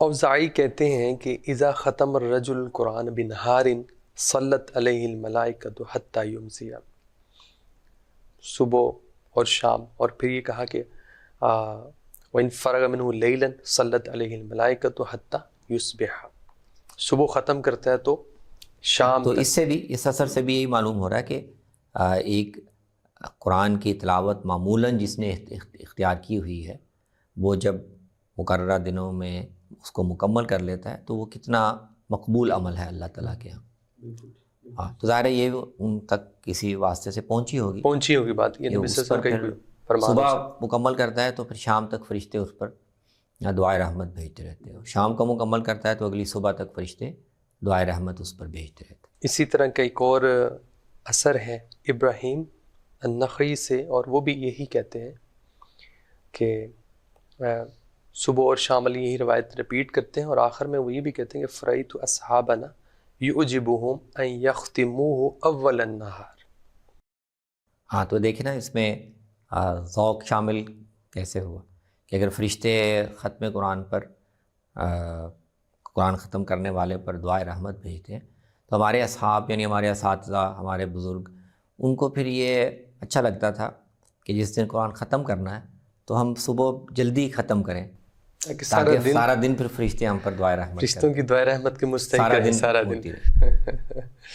اوزاعی کہتے ہیں کہ اذا ختم الرجل القرآن بنہار صلت علیہ الملائکۃ حتی یمسی، صبح اور شام، اور پھر یہ کہا کہ وَإِن فَرَغَ مِنْهُ لَيْلًا صَلَّتْ عَلَيْهِ الْمَلَائِكَةُ حَتَّى يُصْبِحَ، صبح ختم کرتا ہے تو شام تو تک۔ اس سے بھی، اس اثر سے بھی یہی معلوم ہو رہا ہے کہ ایک قرآن کی تلاوت معمولاً جس نے اختیار کی ہوئی ہے، وہ جب مقررہ دنوں میں اس کو مکمل کر لیتا ہے تو وہ کتنا مقبول عمل ہے اللہ تعالیٰ کے ہاں۔ ہاں، تو ظاہر ہے یہ ان تک کسی واسطے سے پہنچی ہوگی بات یہ کہ نبی اس صلی اللہ پر علیہ پھر وسلم کا فرمان ہو صبح سکتا مکمل کرتا ہے تو پھر شام تک فرشتے اس پر دعائے رحمت بھیجتے رہتے ہیں، شام کو مکمل کرتا ہے تو اگلی صبح تک فرشتے دعائے رحمت اس پر بھیجتے رہتے ہیں۔ اسی طرح کا ایک اور اثر ہے ابراہیم النخعی سے، اور وہ بھی یہی کہتے ہیں کہ صبح اور شام والی یہی روایت ریپیٹ کرتے ہیں، اور آخر میں وہ یہ بھی کہتے ہیں کہ فرأیت اصحابنا یعجبہم ان یختموہ اول النہار۔ ہاں، تو دیکھیں نا اس میں ذوق شامل کیسے ہوا کہ اگر فرشتے ختم قرآن پر قرآن ختم کرنے والے پر دعائے رحمت بھیجتے ہیں تو ہمارے اصحاب یعنی ہمارے اساتذہ، ہمارے بزرگ، ان کو پھر یہ اچھا لگتا تھا کہ جس دن قرآن ختم کرنا ہے تو ہم صبح جلدی ختم کریں تاکہ سارا دن پھر فرشتے ہم پر دعائے رحمت کریں، فرشتوں کی دعائے رحمت کے مستحق سارا رہیں دن سارا ہوتی رہے۔ دن